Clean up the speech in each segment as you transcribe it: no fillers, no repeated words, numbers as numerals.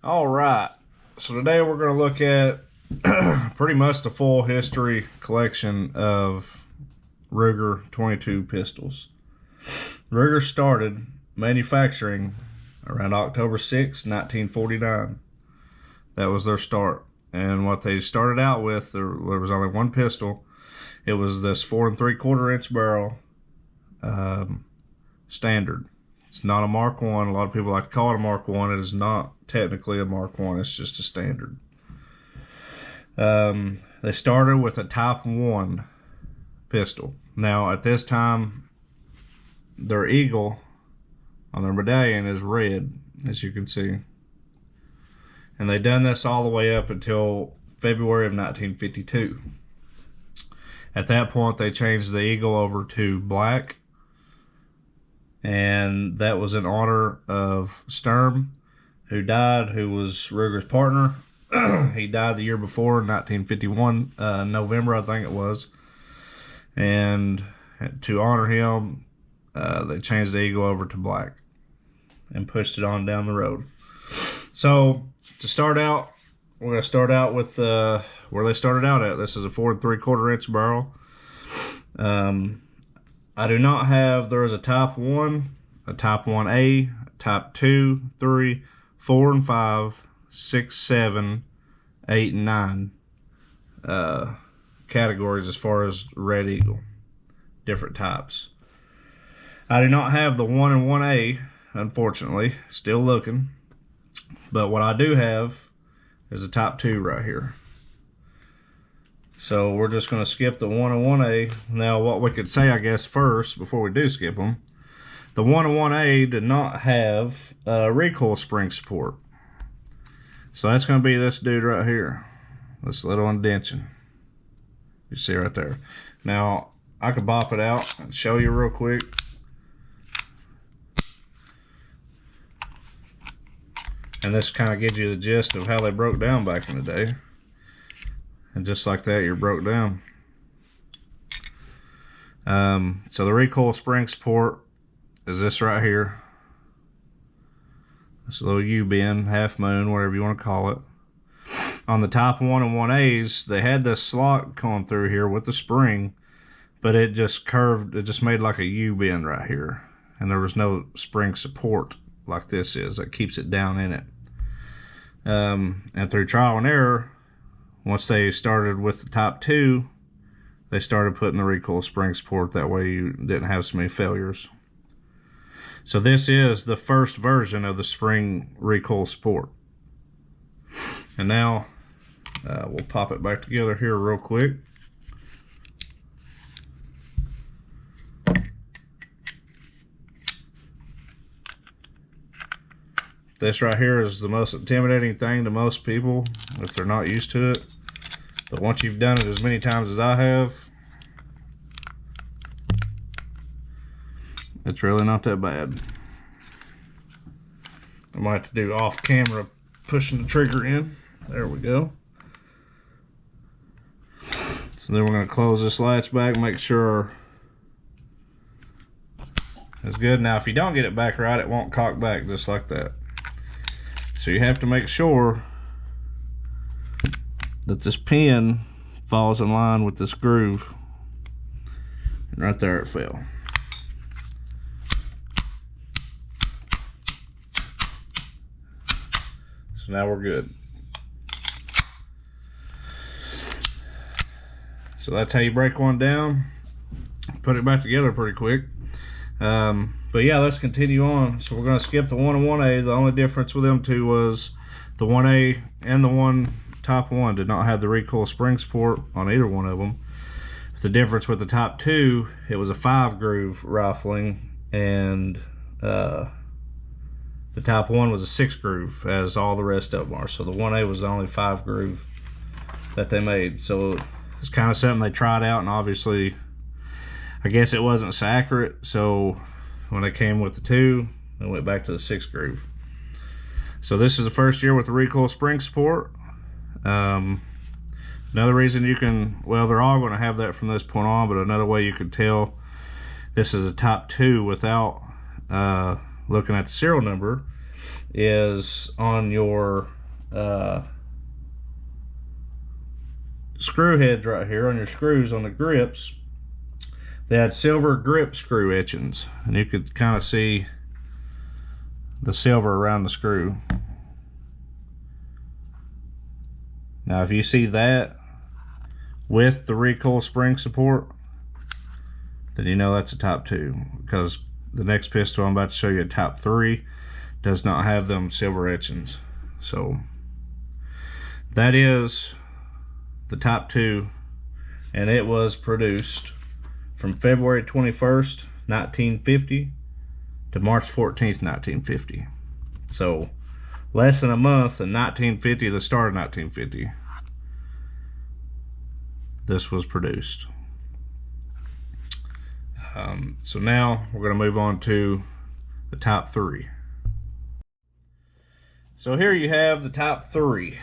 All right, so today we're going to look at pretty much the full history collection of Ruger 22 pistols. Ruger started manufacturing around October 6, 1949. That was their start. And what they started out with, there was only one pistol. It was this 4 3/4 inch barrel standard. It's not a Mark 1. A lot of people like to call it a Mark 1. It is not technically a Mark 1. It's just a standard. They started with a Type 1 pistol. Now, at this time, their eagle on their medallion is red, as you can see. And they done this all the way up until February of 1952. At that point, they changed the eagle over to black. And that was in honor of Sturm, who died, who was Ruger's partner. He died the year before, 1951, November, I think it was. And to honor him, they changed the eagle over to black and pushed it on down the road. So, to start out, we're going to start out with where they started out at. This is a 4 3/4 inch barrel. I do not have, there is a Type 1, a Type 1A, Type 2, 3, 4, and 5, 6, 7, 8, and 9 categories as far as Red Eagle, different types. I do not have the 1 and 1A, unfortunately, still looking. But what I do have is a Type 2 right here. So we're just going to skip the 1 and 1A. Now what we could say, I guess, first, before we do skip them, the 1 and 1A did not have recoil spring support. So that's going to be this dude right here, this little indention. You see right there. Now, I could bop it out and show you real quick. And this kind of gives you the gist of how they broke down back in the day. And just like that, you're broke down. So the recoil spring support is this right here. This little U-bend, half moon, whatever you want to call it. On the Type 1 and 1As, they had this slot going through here with the spring, but it just curved, it just made like a U-bend right here. And there was no spring support like this is that keeps it down in it. And through trial and error, once they started with the Type 2, they started putting the recoil spring support. That way you didn't have so many failures. So this is the first version of the spring recoil support. And now we'll pop it back together here real quick. This right here is the most intimidating thing to most people if they're not used to it. But once you've done it as many times as I have, it's really not that bad. I might have to do off camera pushing the trigger in. There we go. So then we're going to close this latch back, make sure it's good. Now if you don't get it back right, it won't cock back just like that. So you have to make sure that this pin falls in line with this groove. And right there it fell. So now we're good. So that's how you break one down. Put it back together pretty quick. But yeah, let's continue on. So we're going to skip the 1 and 1A. The only difference with them two was the 1A and the one Type 1 did not have the recoil spring support on either one of them. The difference with the Type 2, it was a 5-groove rifling, and the Type 1 was a 6-groove, as all the rest of them are. So the 1A was the only 5-groove that they made. So it's kind of something they tried out, and obviously I guess it wasn't so accurate, so when they came with the 2, they went back to the 6-groove. So this is the first year with the recoil spring support. Another reason you can, well, they're all going to have that from this point on, but another way you could tell this is a Type 2 without looking at the serial number is on your screw heads right here, on your screws on the grips. They had silver grip screw etchings, and you could kind of see the silver around the screw. Now if you see that with the recoil spring support, then you know that's a top 2, because the next pistol I'm about to show you, a top 3, does not have them silver etchings. So that is the top 2, and it was produced from February 21st, 1950 to March 14th, 1950. So less than a month in 1950, the start of 1950, this was produced. So now we're going to move on to the top 3. So here you have the top 3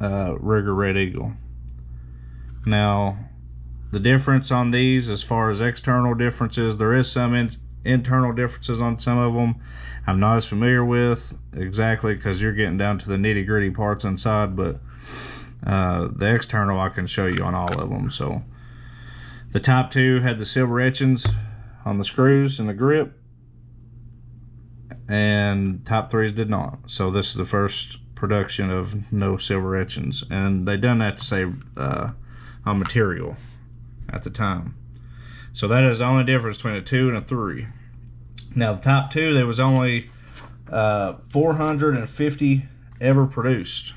Ruger Red Eagle. Now the difference on these, as far as external differences, there is some internal differences on some of them I'm not as familiar with exactly, because you're getting down to the nitty-gritty parts inside, but the external I can show you on all of them. So the top 2 had the silver etchings on the screws and the grip, and top 3s did not. So this is the first production of no silver etchings, and they done that to save on material at the time. So that is the only difference between a 2 and a 3. Now the top 2, there was only 450 ever produced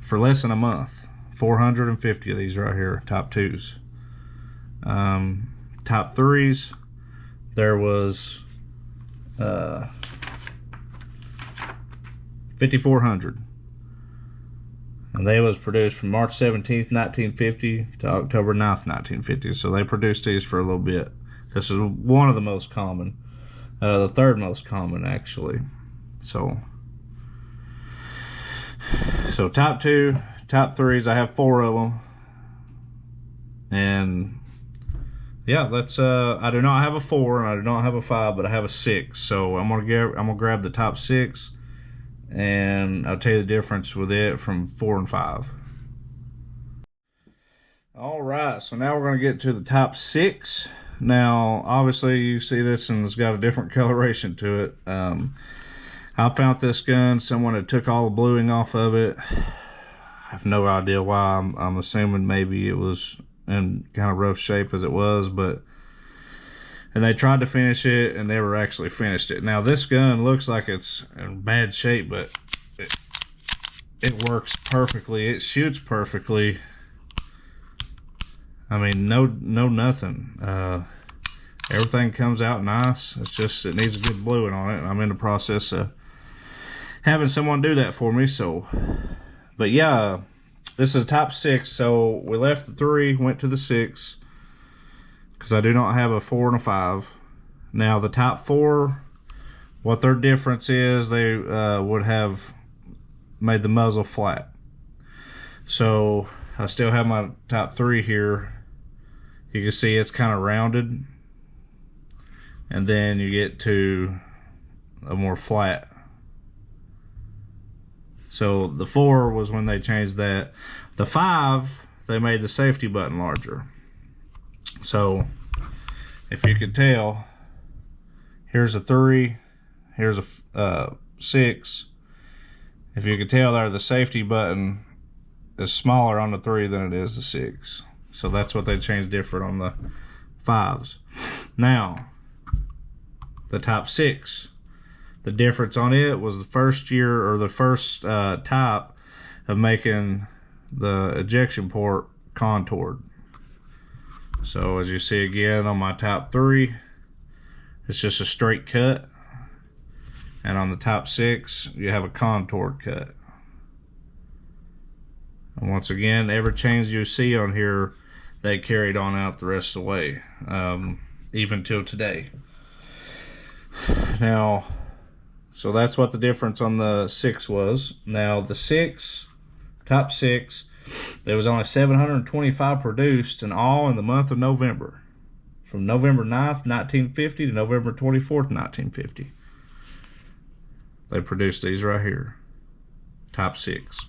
for less than a month. 450 of these right here, top 2s. Top 3s, there was 5,400. And they was produced from March 17th, 1950 to October 9th, 1950. So they produced these for a little bit. This is one of the most common, the third most common actually. So top 2, top 3s, I have 4 of them. And yeah, let's I do not have a 4 and I do not have a 5, but I have a 6. So I'm gonna grab the top 6, and I'll tell you the difference with it from 4 and 5. All right, so now we're going to get to the top 6. Now, obviously, you see this and it's got a different coloration to it. I found this gun. Someone had took all the bluing off of it. I have no idea why. I'm assuming maybe it was in kind of rough shape as it was, and they tried to finish it and never actually finished it. Now this gun looks like it's in bad shape, but it works perfectly. It shoots perfectly. I mean, no nothing. Everything comes out nice. It's just, it needs a good bluing on it. I'm in the process of having someone do that for me. So, but yeah, this is top 6. So we left the 3, went to the 6, because I do not have a 4 and a 5. Now the top 4, what their difference is, they would have made the muzzle flat. So I still have my top 3 here. You can see it's kind of rounded, and then you get to a more flat. So the 4 was when they changed that. The 5, they made the safety button larger. So if you could tell, here's a 3, here's a 6. If you could tell there, the safety button is smaller on the 3 than it is the 6. So that's what they changed different on the 5s. Now, the top 6, the difference on it was the first year, or the first type of making the ejection port contoured. So as you see again on my top 3, it's just a straight cut, and on the top 6 you have a contoured cut. And once again, every change you see on here, they carried on out the rest of the way, even till today. Now, so that's what the difference on the 6 was. Now the 6, top 6, there was only 725 produced, and all in the month of November. From November 9th, 1950 to November 24th, 1950. they produced these right here, top 6.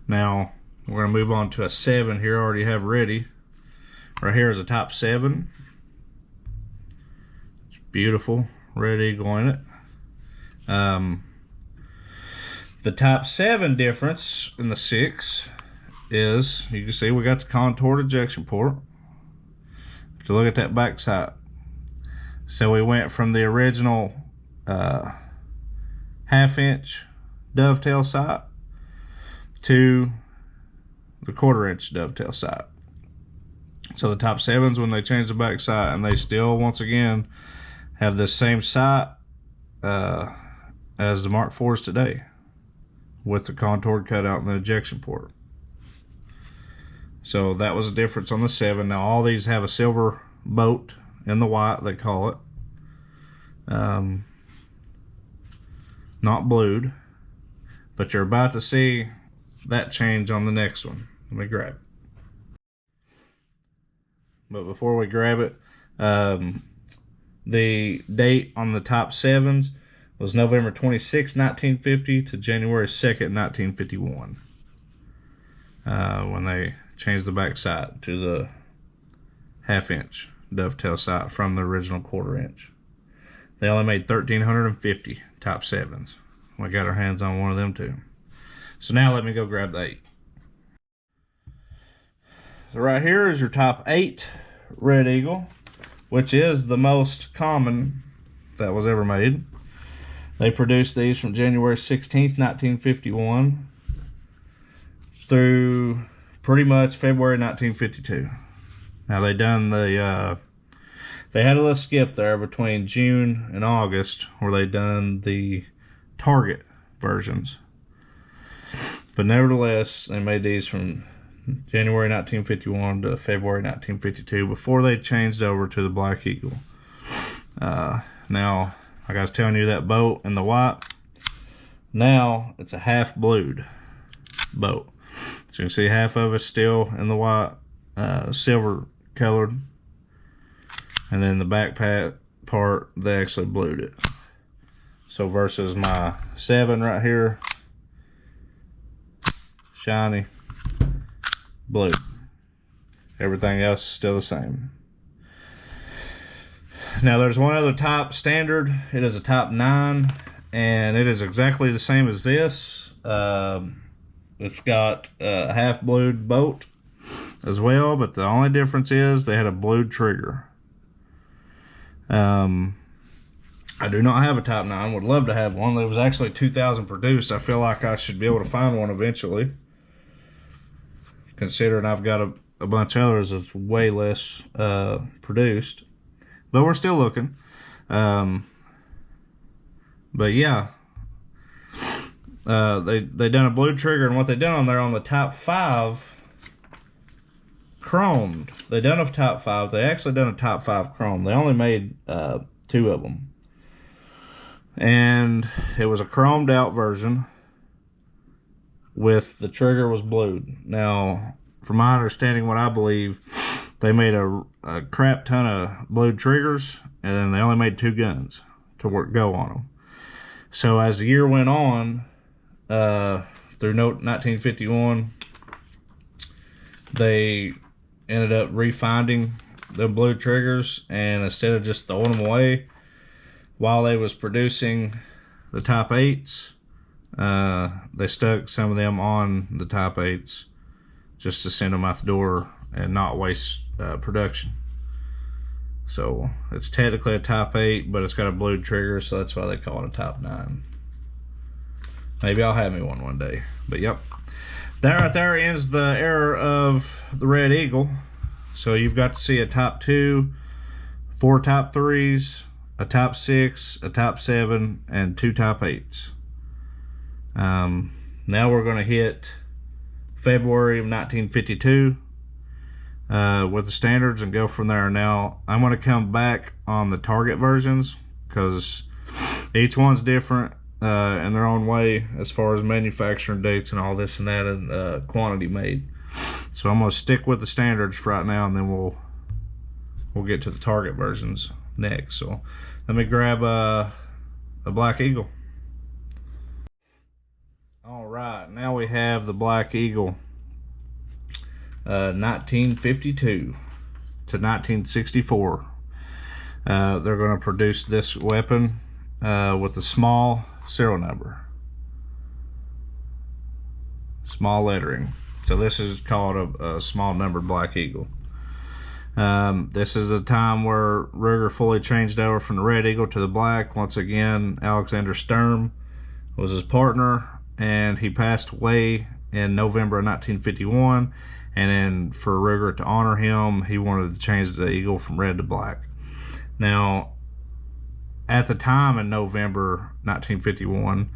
Now we're going to move on to a 7 here. I already have ready. Right here is a top 7. It's beautiful, Red Eagle in it. The top 7 difference in the 6 is, you can see we got the contoured ejection port. To look at that back sight. So we went from the original 1/2-inch dovetail sight to the 1/4-inch dovetail sight. So the top 7s, when they changed the back sight, and they still once again have the same sight as the Mark IVs today, with the contoured cutout and the ejection port. So that was a difference on the 7. Now all these have a silver boat in the white, they call it. Not blued, but you're about to see that change on the next one. Let me grab it. But before we grab it, the date on the top 7s was November 26, 1950 to January 2nd, 1951. When they changed the back sight to the 1/2-inch dovetail sight from the original 1/4-inch. They only made 1,350 top 7s. We got our hands on one of them too. So now let me go grab the 8. So right here is your top 8 Red Eagle, which is the most common that was ever made. They produced these from January 16th, 1951 through pretty much February 1952. Now they done the they had a little skip there between June and August where they done the Target versions. But nevertheless, they made these from January 1951 to February 1952 before they changed over to the Black Eagle. Now, like I was telling you, that boat in the white, now it's a half blued boat. So you can see half of it's still in the white, silver colored, and then the back part, they actually blued it. So versus my 7 right here, shiny, blue. Everything else is still the same. Now there's one other top standard. It is a top 9, and it is exactly the same as this. It's got a half blued boat as well, but the only difference is they had a blued trigger. I do not have a top 9. Would love to have one. There was actually 2,000 produced. I feel like I should be able to find one eventually, considering I've got a bunch of others that's way less produced. But we're still looking. But yeah, they done a blue trigger, and what they done on there on the top 5 chromed. They done a top 5. They actually done a top 5 chrome. They only made 2 of them, and it was a chromed out version with the trigger was blued. Now, from my understanding, what I believe, they made a crap ton of blued triggers, and then they only made 2 guns to go on them. So as the year went on, through 1951, they ended up refinding the blue triggers, and instead of just throwing them away while they was producing the top 8s, they stuck some of them on the top 8s just to send them out the door and not waste production. So it's technically a top 8, but it's got a blued trigger, so that's why they call it a top 9. Maybe I'll have me one day. But yep, that right there ends the era of the Red Eagle. So you've got to see a top 2, 4 top 3s, a top 6, a top 7, and 2 top 8s. Now we're going to hit February of 1952 with the standards and go from there. Now I'm going to come back on the Target versions because each one's different in their own way as far as manufacturing dates and all this and that, and quantity made. So I'm going to stick with the standards for right now, and then we'll get to the Target versions next. So let me grab a a Black Eagle. All right, now we have the Black Eagle 1952 to 1964. They're going to produce this weapon with the small serial number, small lettering. So this is called a small numbered Black Eagle. This is a time where Ruger fully changed over from the Red Eagle to the Black. Once again, Alexander Sturm was his partner, and he passed away in November of 1951. And then for Ruger to honor him, he wanted to change the Eagle from red to black. Now, at the time in November 1951,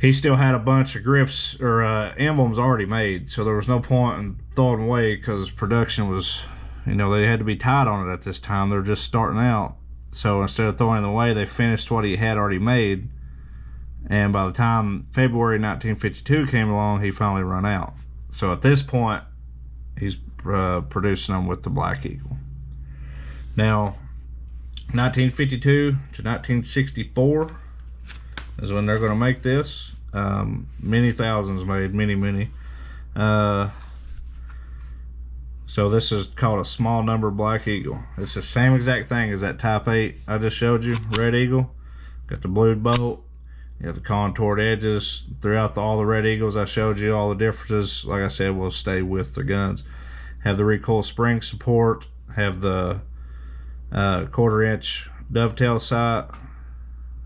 he still had a bunch of grips or emblems already made, so there was no point in throwing them away because production was, you know, they had to be tight on it at this time. They're just starting out. So instead of throwing them away, they finished what he had already made. And by the time February 1952 came along, he finally run out. So at this point, he's producing them with the Black Eagle. Now, 1952 to 1964 is when they're going to make this. Many thousands made, many. So this is called a small number Black Eagle. It's the same exact thing as that Type 8 I just showed you, Red Eagle. Got the blued bolt. You have the contoured edges throughout all the Red Eagles I showed you. All the differences, like I said, will stay with the guns. Have the recoil spring support. Have the 1/4 inch dovetail sight,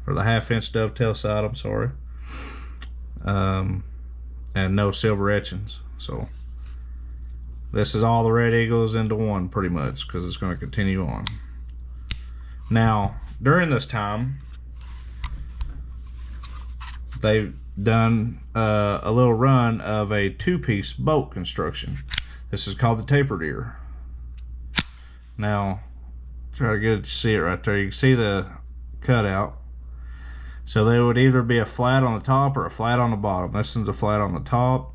or the 1/2 inch dovetail sight, I'm sorry. And no silver etchings. So this is all the Red Eagles into one pretty much, because it's going to continue on. Now, during this time, they've done a little run of a 2-piece bolt construction. This is called the tapered ear. Now, try to get it to see it right there. You can see the cutout. So they would either be a flat on the top or a flat on the bottom. This one's a flat on the top,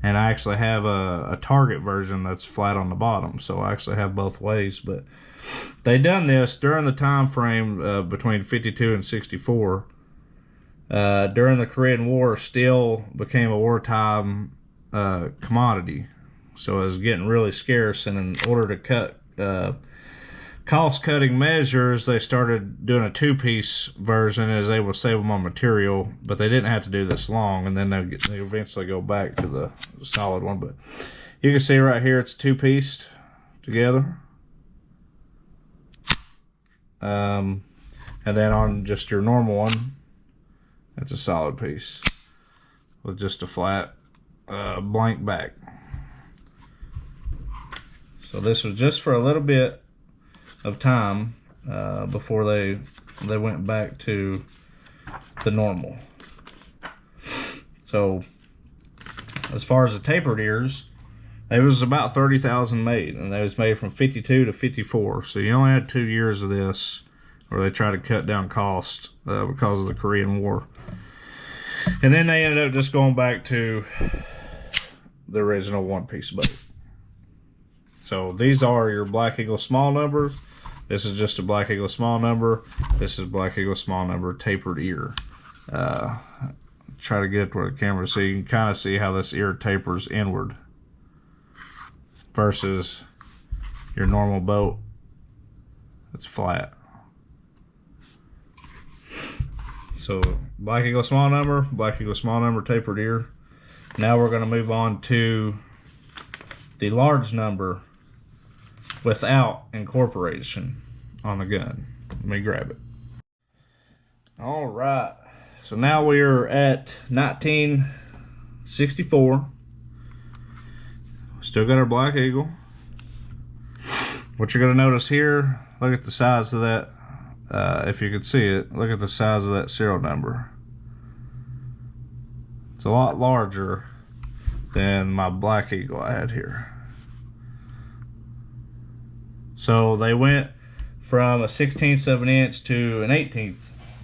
and I actually have a Target version that's flat on the bottom. So I actually have both ways. But they done this during the time frame between 52 and 64. During the Korean War, steel became a wartime commodity, so it was getting really scarce, and in order to cut cost-cutting measures, they started doing a 2-piece version as they would save them on material, but they didn't have to do this long, and then they eventually go back to the solid one. But you can see right here it's 2-pieced together. And then on just your normal one, it's a solid piece with just a flat blank back. So this was just for a little bit of time before they went back to the normal. So as far as the tapered ears, it was about 30,000 made, and they was made from 52 to 54. So you only had 2 years of this, where they tried to cut down cost because of the Korean War. And then they ended up just going back to the original 1-piece boat. So these are your Black Eagle small numbers. This is just a Black Eagle small number. This is Black Eagle small number tapered ear. Try to get it to the camera so you can kind of see how this ear tapers inward versus your normal boat. It's flat. So Black Eagle small number tapered ear. Now we're going to move on to the large number without incorporation on the gun. Let me grab it. All right. So now we are at 1964. Still got our Black Eagle. What you're going to notice here, look at the size of that. If you can see it, look at the size of that serial number. It's a lot larger than my Black Eagle I had here. So they went from a 1/16 of an inch to an 1/18,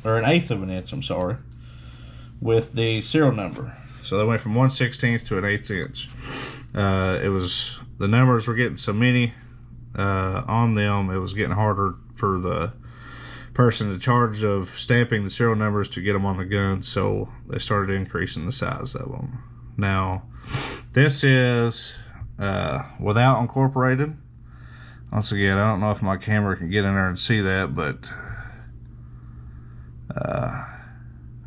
or an 1/8 of an inch, I'm sorry, with the serial number. So they went from 1/16 to an 1/8 inch. The numbers were getting so many on them, it was getting harder for the person in charge of stamping the serial numbers to get them on the gun, so they started increasing the size of them. Now, this is without incorporated. Once again, I don't know if my camera can get in there and see that, but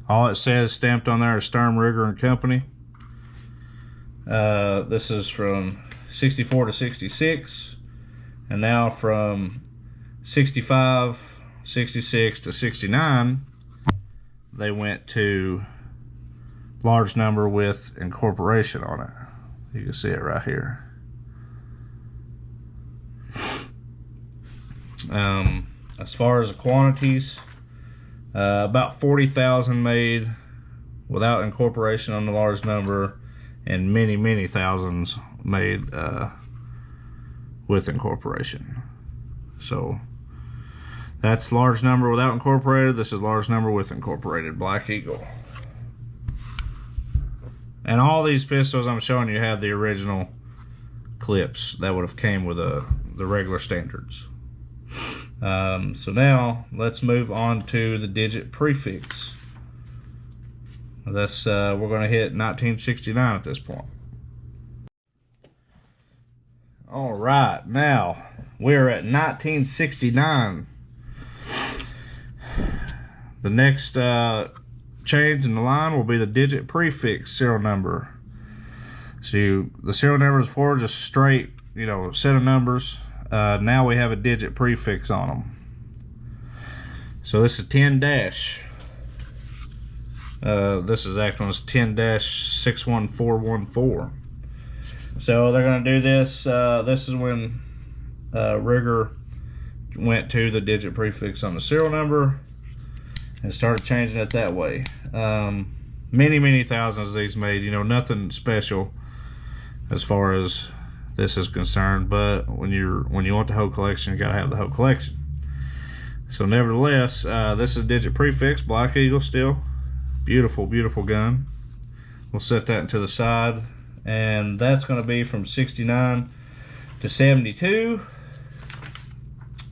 all it says stamped on there is Sturm, Ruger and Company. This is from 64 to 66, and now from 65, 66 to 69, they went to large number with incorporation on it. You can see it right here. As far as the quantities, about 40,000 made without incorporation on the large number, and many thousands made with incorporation. So that's large number without incorporated. This is large number with incorporated Black Eagle. And all these pistols I'm showing you have the original clips that would have came with the regular standards. So now let's move on to the digit prefix. That's we're going to hit 1969 at this point. All right, now we're at 1969. The next change in the line will be the digit prefix serial number. So the serial numbers before just straight, set of numbers. Now we have a digit prefix on them. So this is 10 dash. This is actually 10-61414. So they're going to do this. This is when Ruger went to the digit prefix on the serial number and started changing it that way. Many thousands of these made. Nothing special as far as this is concerned. But when you want the whole collection, you got to have the whole collection. So nevertheless, this is digit prefix Black Eagle still. Beautiful gun. We'll set that to the side, and that's going to be from 69 to 72.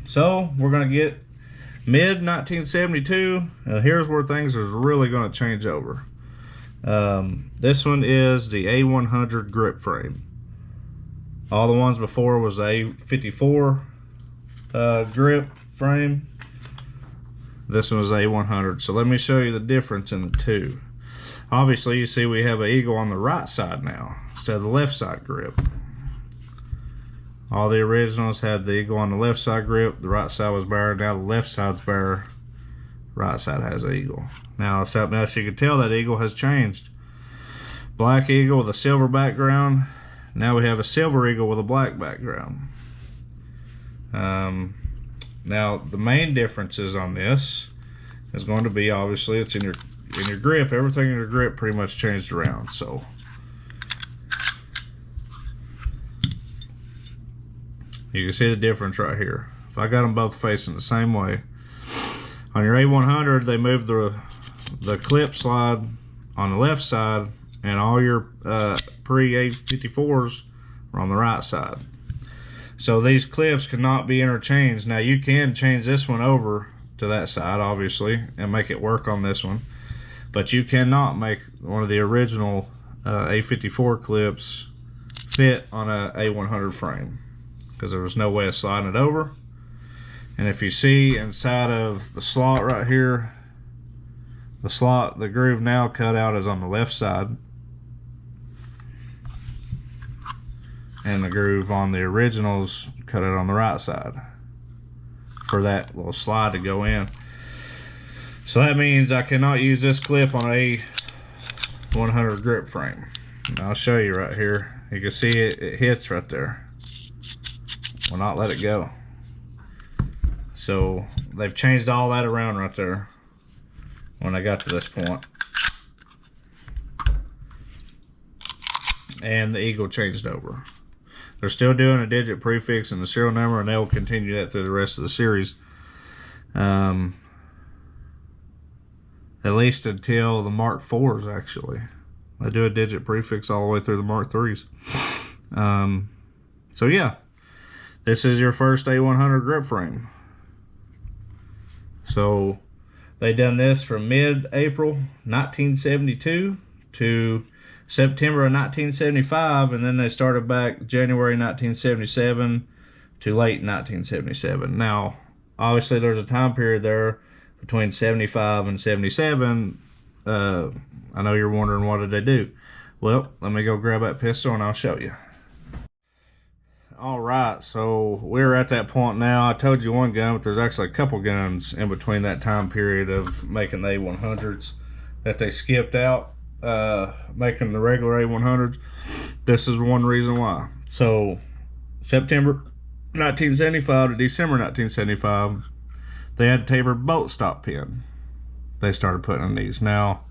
So we're going to get mid 1972. Here's where things are really going to change over. This one is the A100 grip frame. All the ones before was A54 grip frame. This one is A100. So let me show you the difference in the two. Obviously, you see we have an eagle on the right side now instead of the left side grip. All the originals had the eagle on the left side grip. The right side was bare. Now the left side's bare. Right side has an eagle. Now something else you can tell, that eagle has changed. Black eagle with a silver background. Now we have a silver eagle with a black background. Now the main differences on this is going to be, obviously, it's in your grip. Everything in your grip pretty much changed around. So you can see the difference right here. If I got them both facing the same way, on your A100 they moved the clip slide on the left side, and all your pre-A54s are on the right side. So these clips cannot be interchanged. Now you can change this one over to that side, obviously, and make it work on this one, but you cannot make one of the original A54 clips fit on a A100 frame, because there was no way of sliding it over. And if you see inside of the slot right here, the groove now cut out is on the left side, and the groove on the originals cut it on the right side for that little slide to go in. So that means I cannot use this clip on a 100 grip frame. And I'll show you right here. You can see it hits right there. Will not let it go. So they've changed all that around right there when I got to this point. And the eagle changed over. They're still doing a digit prefix and the serial number, and they'll continue that through the rest of the series. At least until the Mark IVs, actually. They do a digit prefix all the way through the Mark IIIs. So yeah, this is your first A100 grip frame. So they done this from mid-April 1972 to September of 1975, and then they started back January 1977 to late 1977. Now, obviously, there's a time period there between 75 and 77. I know you're wondering, what did they do? Well, let me go grab that pistol and I'll show you. All right, so we're at that point now. I told you one gun, but there's actually a couple guns in between that time period of making the A100s that they skipped out, making the regular A100s. This is one reason why. So September 1975 to December 1975, they had tapered bolt stop pin. They started putting in these. Now,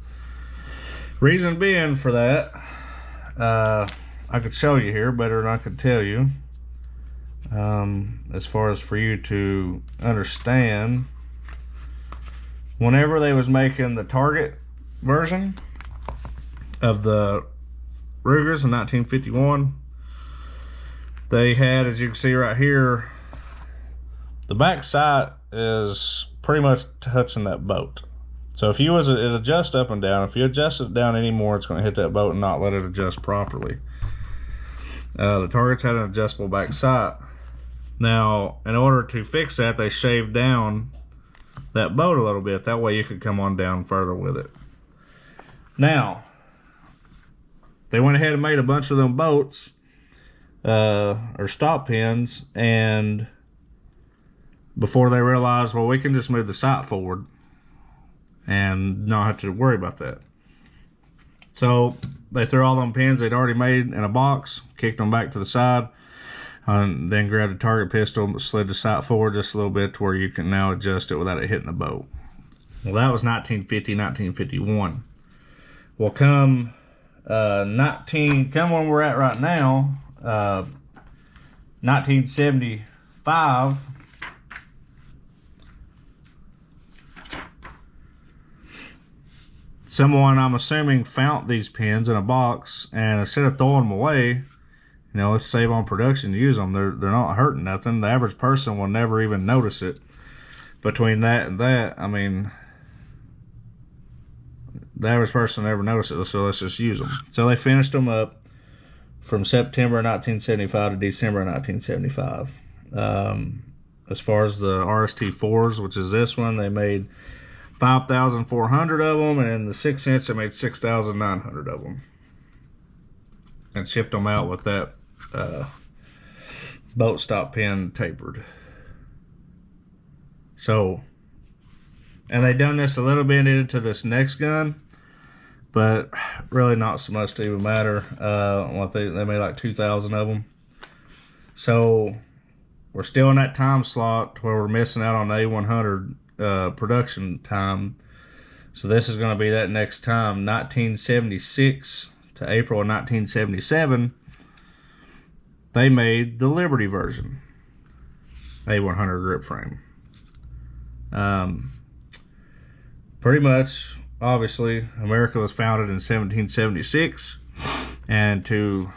reason being for that, I could show you here better than I could tell you. As far as for you to understand, whenever they was making the Target version of the Rugers in 1951, they had, as you can see right here, the back sight is pretty much touching that boat. So if you it adjusts up and down. If you adjust it down anymore, it's going to hit that boat and not let it adjust properly. The Targets had an adjustable back sight. Now, in order to fix that, they shaved down that boat a little bit. That way you could come on down further with it. Now, they went ahead and made a bunch of them boats, or stop pins, and before they realized, well, we can just move the sight forward and not have to worry about that. So they threw all them pins they'd already made in a box, kicked them back to the side, and then grabbed a Target pistol, slid the sight forward just a little bit to where you can now adjust it without it hitting the boat. Well, that was 1950, 1951. Well, come when we're at right now, 1975, someone, I'm assuming, found these pins in a box, and instead of throwing them away, you know, let's save on production to use them. They're not hurting nothing. The average person will never even notice it. Between that and that, I mean, the average person never noticed it, so let's just use them. So they finished them up from September 1975 to December 1975. As far as the RST4s, which is this one, they made 5,400 of them, and the 6-inch they made 6,900 of them, and shipped them out with that boat stop pin tapered. So, and they done this a little bit into this next gun, but really not so much to even matter. They made like 2,000 of them. So we're still in that time slot where we're missing out on the A100 production time. So this is going to be that next time, 1976 to April of 1977. They made the Liberty version, A100 grip frame. Pretty much, obviously, America was founded in 1776, and to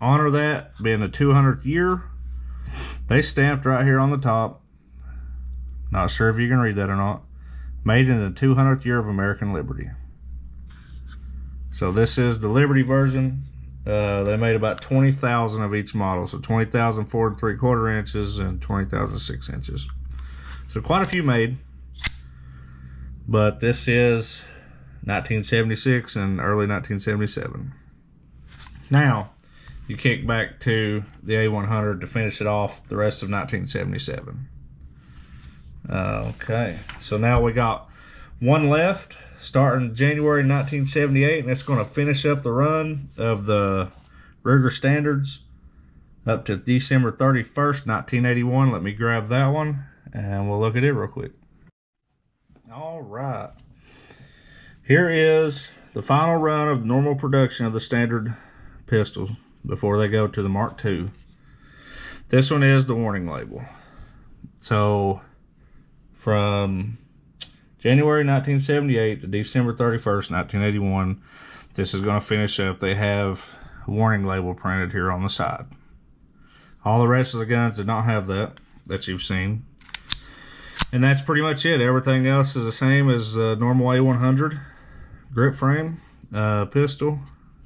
honor that, being the 200th year, they stamped right here on the top, not sure if you can read that or not, made in the 200th year of American liberty. So this is the Liberty version. They made about 20,000 of each model, so 20,000 4 3/4 inches and 20,000 6 inches. So quite a few made, but this is 1976 and early 1977. Now, you kick back to the A100 to finish it off the rest of 1977. Okay, so now we got one left starting January 1978, and it's going to finish up the run of the Ruger Standards up to December 31st, 1981. Let me grab that one, and we'll look at it real quick. All right. Here is the final run of normal production of the standard pistols before they go to the Mark II. This one is the warning label. So from January 1978 to December 31st, 1981, this is going to finish up. They have a warning label printed here on the side. All the rest of the guns did not have that you've seen. And that's pretty much it. Everything else is the same as normal A100 grip frame pistol,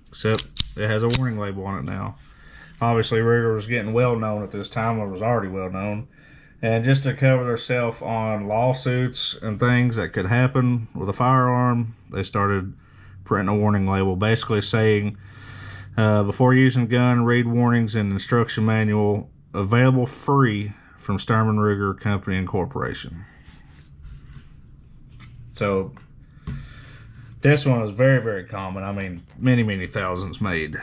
except it has a warning label on it now. Obviously, Ruger was getting well known at this time, or was already well known. And just to cover themselves on lawsuits and things that could happen with a firearm, they started printing a warning label, basically saying, before using gun, read warnings and instruction manual available free from Sturm & Ruger Company and Corporation. So this one is very, very common. I mean, many, many thousands made.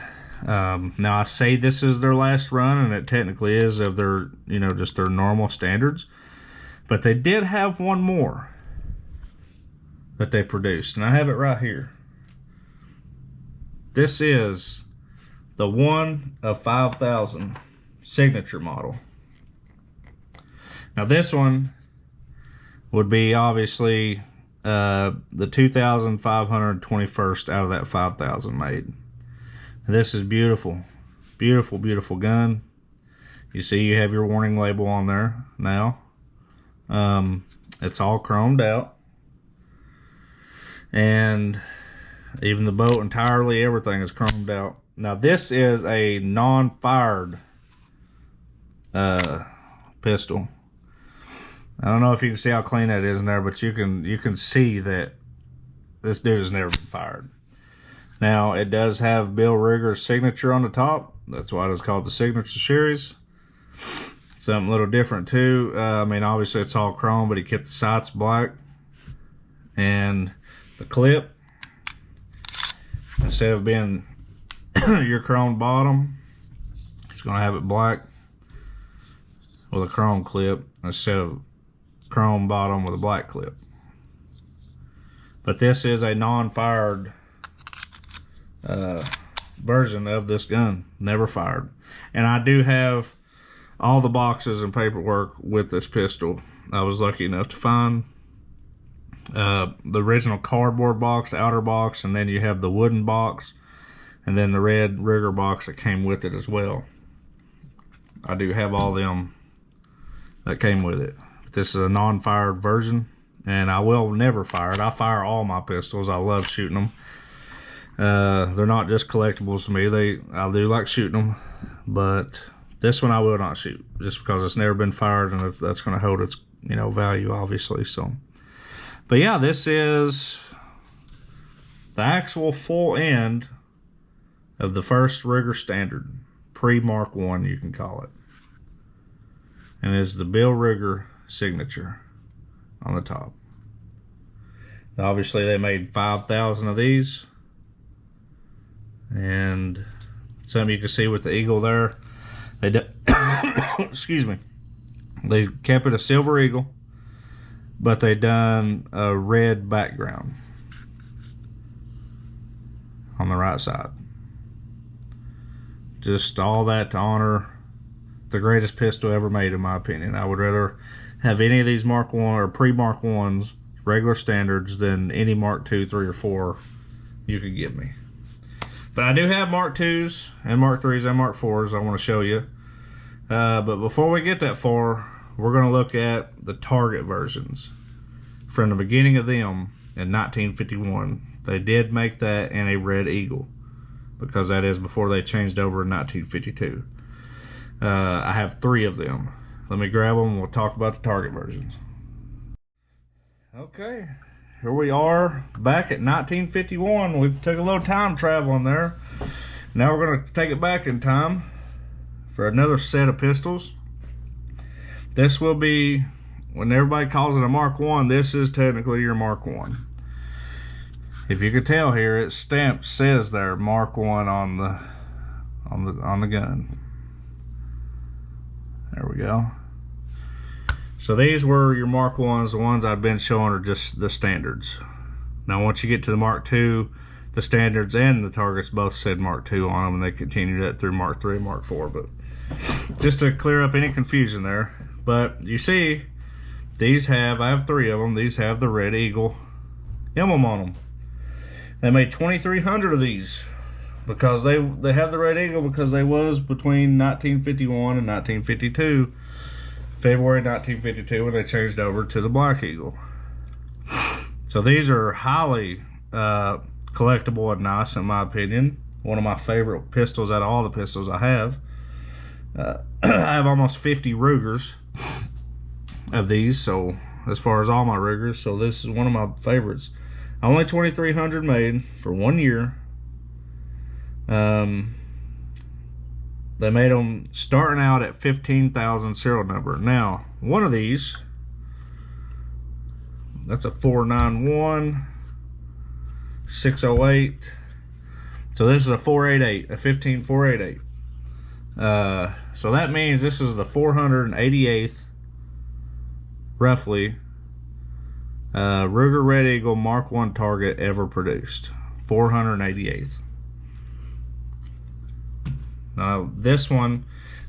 Now I say this is their last run, and it technically is of their, you know, just their normal standards. But they did have one more that they produced, and I have it right here. This is the 1 of 5,000 signature model. Now this one would be obviously the 2,521st out of that 5,000 made. This is beautiful, beautiful, beautiful gun. You see you have your warning label on there now. It's all chromed out. And even the bolt entirely, everything is chromed out. Now this is a non-fired pistol. I don't know if you can see how clean that is in there, but you can see that this dude has never been fired. Now, it does have Bill Ruger's signature on the top. That's why it's called the Signature Series. Something a little different, too. I mean, obviously, it's all chrome, but he kept the sights black. And the clip, instead of being your chrome bottom, it's going to have it black with a chrome clip instead of chrome bottom with a black clip. But this is a non-fired version of this gun, never fired. And I do have all the boxes and paperwork with this pistol. I was lucky enough to find the original cardboard box, the outer box, and then you have the wooden box, and then the red Ruger box that came with it as well. I do have all them that came with it. This is a non-fired version, and I will never fire it. I fire all my pistols. I love shooting them. They're not just collectibles to me. I do like shooting them, but this one I will not shoot just because it's never been fired, and that's going to hold its, you know, value, obviously. So, but yeah, this is the actual full end of the first Ruger Standard, pre-Mark 1, you can call it, and it's the Bill Ruger signature on the top. Obviously, they made 5,000 of these. And some you can see with the eagle there. They excuse me. They kept it a silver eagle, but they done a red background on the right side. Just all that to honor the greatest pistol ever made, in my opinion. I would rather have any of these Mark 1 or pre-Mark 1s, regular standards, than any Mark 2, 3, or 4 you could give me. But I do have Mark 2s and Mark 3s and Mark 4s I want to show you. But before we get that far, we're going to look at the Target versions. From the beginning of them in 1951, they did make that in a red eagle, because that is before they changed over in 1952. I have 3 of them. Let me grab them and we'll talk about the Target versions. Okay. Here we are back at 1951. We took a little time traveling there. Now we're going to take it back in time for another set of pistols. This will be, when everybody calls it a Mark 1, this is technically your Mark 1. If you could tell here, it stamped says there Mark 1 on the gun. There we go. So these were your Mark 1s. The ones I've been showing are just the standards. Now once you get to the Mark 2, the standards and the Targets both said Mark 2 on them, and they continued that through Mark 3 and Mark 4. But just to clear up any confusion there. But you see, these have, I have 3 of them. These have the Red Eagle emblem on them. They made 2,300 of these because they have the Red Eagle because they was between 1951 and 1952 February 1952 when they changed over to the Black Eagle. So these are highly collectible and nice in my opinion. One of my favorite pistols out of all the pistols I have. I have almost 50 Rugers of these, so as far as all my Rugers, so this is one of my favorites. Only 2,300 made for 1 year. They made them starting out at 15,000 serial number. Now, one of these, that's a 491 608. So this is a 488, a 15488. So that means this is the 488th, roughly, Ruger Red Eagle Mark I target ever produced. 488th. Now this one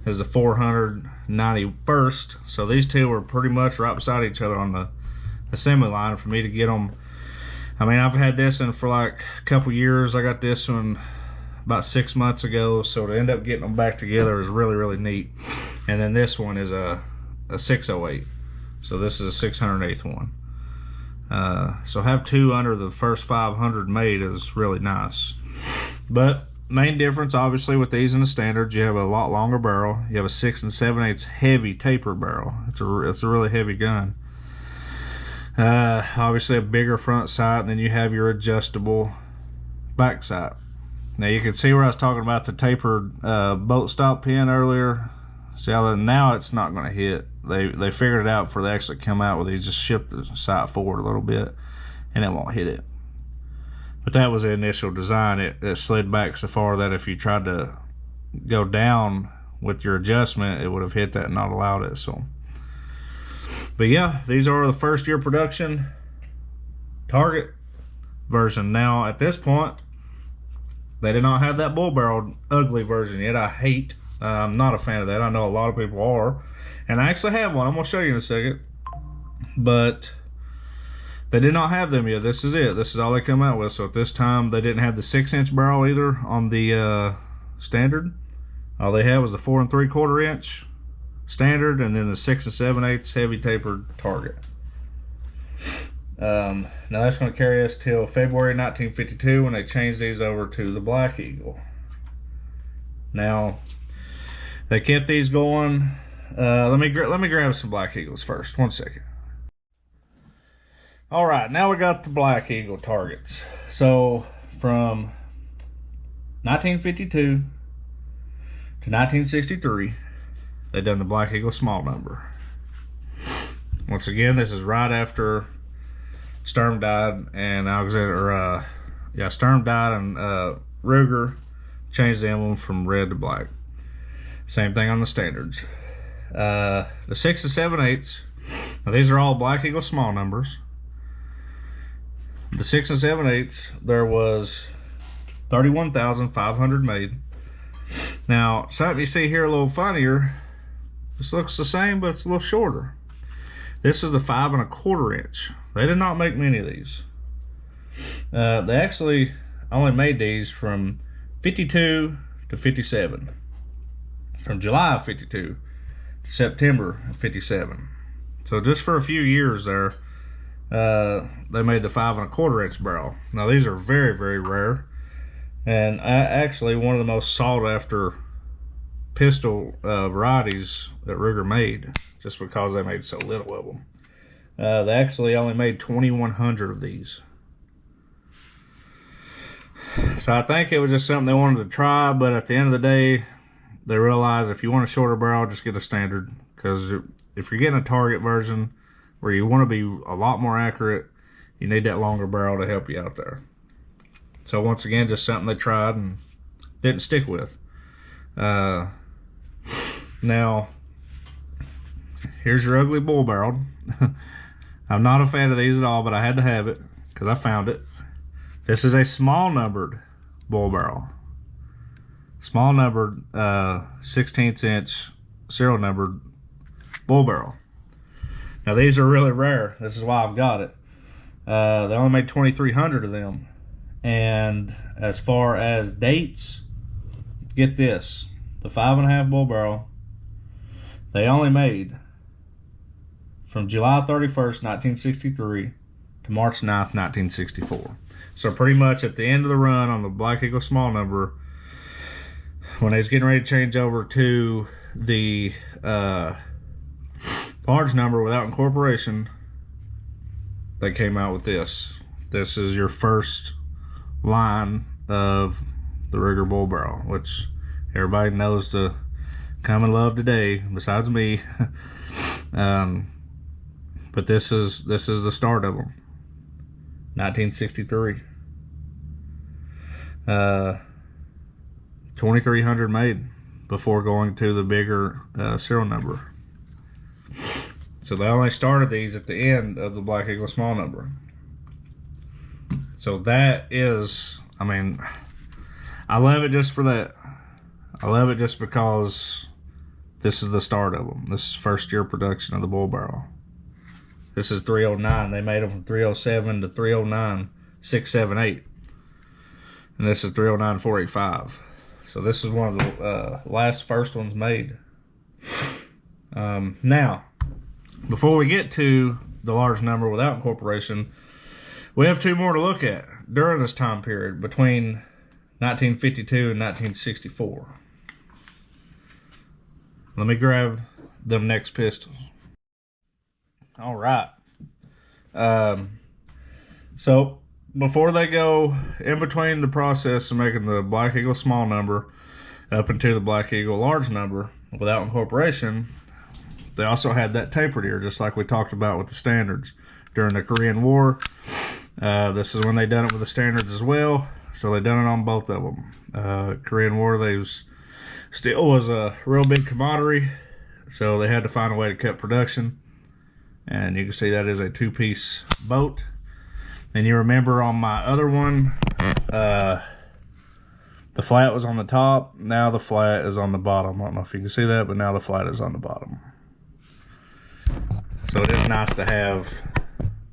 is the 491st, so these two are pretty much right beside each other on the assembly line for me to get them. I mean, I've had this one for like a couple years. I got this one about 6 months ago, so to end up getting them back together is really, really neat. And then this one is a 608, so this is a 608th one. So have two under the first 500 made is really nice. But main difference, obviously, with these and the standards, you have a lot longer barrel. You have a 6 7/8 heavy taper barrel. It's a really heavy gun. Obviously, a bigger front sight, and then you have your adjustable back sight. Now you can see where I was talking about the tapered bolt stop pin earlier. See how now it's not going to hit. They figured it out for they actually come out where they just shift the sight forward a little bit, and it won't hit it. But that was the initial design. It slid back so far that if you tried to go down with your adjustment, it would have hit that and not allowed it. So, but yeah, these are the first year production target version. Now at this point, they did not have that bull barrel ugly version yet. I hate. I'm not a fan of that. I know a lot of people are, and I actually have one. I'm gonna show you in a second, but they did not have them yet. This is it. This is all they come out with. So at this time, they didn't have the 6-inch barrel either on the standard. All they had was the 4 3/4 inch standard, and then the 6 7/8 heavy tapered target. Now that's going to carry us till February 1952 when they changed these over to the Black Eagle. Now they kept these going. Let me grab some Black Eagles first. 1 second. All right, now we got the Black Eagle targets. So from 1952 to 1963, they done the Black Eagle small number. Once again, this is right after Sturm died and Alexander, Sturm died and Ruger changed the emblem from red to black. Same thing on the standards. The 6 7/8. Now these are all Black Eagle small numbers. The 6 7/8, there was 31,500 made. Now, something you see here a little funnier. This looks the same, but it's a little shorter. This is the 5 1/4 inch. They did not make many of these. They actually only made these from 52 to 57. From July of 52 to September of 57. So just for a few years there, they made the 5 1/4 inch barrel. Now these are very, very rare, and actually one of the most sought after pistol varieties that Ruger made, just because they made so little of them. They actually only made 2,100 of these. So I think it was just something they wanted to try, but at the end of the day, they realized if you want a shorter barrel, just get a standard, because if you're getting a target version where you want to be a lot more accurate, you need that longer barrel to help you out there. So once again, just something they tried and didn't stick with. Now, here's your ugly bull barrel. I'm not a fan of these at all, but I had to have it because I found it. This is a small numbered bull barrel. Small numbered 16th inch serial numbered bull barrel. Now these are really rare. This is why I've got it. They only made 2,300 of them. And as far as dates, get this. The 5 1/2 bull barrel, they only made from July 31st, 1963 to March 9th, 1964. So pretty much at the end of the run on the Black Eagle small number, when they was getting ready to change over to the large number without incorporation, they came out with this. This is your first line of the Ruger bull barrel, which everybody knows to come and love today, besides me. But this is the start of them. 1963. 2,300 made before going to the bigger serial number. So they only started these at the end of the Black Eagle small number. So that is, I mean, I love it just for that. I love it just because this is the start of them. This is first year production of the bull barrel. This is 309. They made them from 307 to 309 678. And this is 309 485. So this is one of the last first ones made. Now, before we get to the large number without incorporation, we have two more to look at during this time period between 1952 and 1964. Let me grab them next pistols. All right. So before they go in between the process of making the Black Eagle small number up into the Black Eagle large number without incorporation, they also had that tapered ear, just like we talked about with the standards during the Korean War. This is when they done it with the standards as well. So they done it on both of them. Korean War, steel was a real big commodity, so they had to find a way to cut production. And you can see that is a two-piece boat. And you remember on my other one, the flat was on the top. Now the flat is on the bottom. I don't know if you can see that, but now the flat is on the bottom. So it is nice to have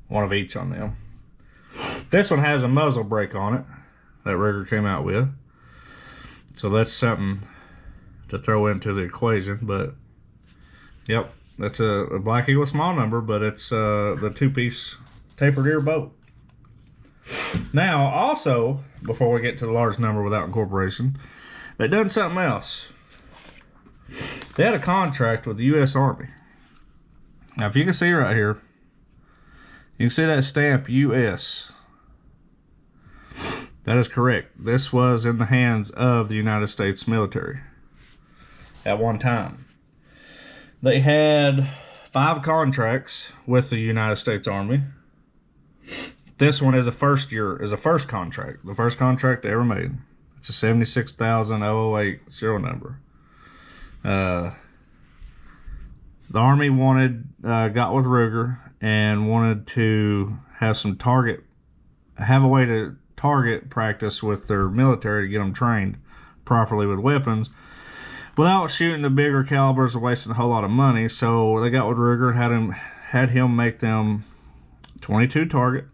one of each on them. This one has a muzzle brake on it that Ruger came out with. So that's something to throw into the equation. But, yep, that's a Black Eagle small number, but it's the two-piece tapered ear boat. Now, also, before we get to the large number without incorporation, they done something else. They had a contract with the U.S. Army. Now, if you can see right here, you can see that stamp U.S. That is correct. This was in the hands of the United States military at one time. They had 5 contracts with the United States Army. This one is a first contract. The first contract they ever made. It's a 76,008 serial number. The Army got with Ruger and wanted to have a way to target practice with their military to get them trained properly with weapons without shooting the bigger calibers and wasting a whole lot of money. So they got with Ruger and had him make them 22 target,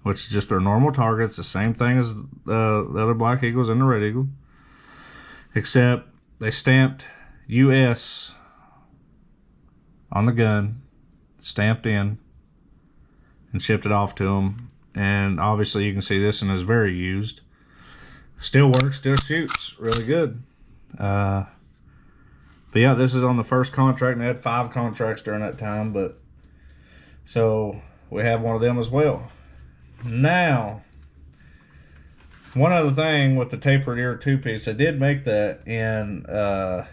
which is just their normal target. It's the same thing as the other Black Eagles and the Red Eagle, except they stamped U.S. on the gun, stamped in, and shipped it off to them. And obviously you can see this one is very used. Still works, still shoots really good. But yeah, this is on the first contract, and they had 5 contracts during that time. But so we have one of them as well. Now, one other thing with the tapered ear two-piece, I did make that in 5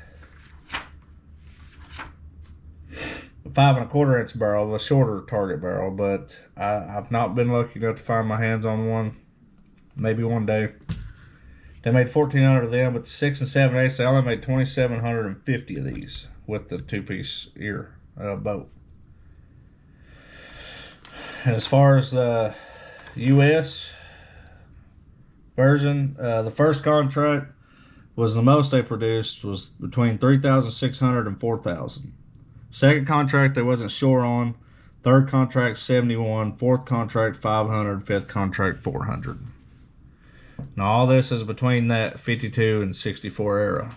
1/4 inch barrel, the shorter target barrel, but I've not been lucky enough to find my hands on one. Maybe one day. They made 1,400 of them, but the 6 7/8, they only made 2,750 of these with the two-piece ear boat. And as far as the U.S. version, the first contract was the most they produced, was between 3,600 and 4,000. Second contract they wasn't sure on. Third contract 71, fourth contract 500, fifth contract 400. Now all this is between that 52 and 64 era.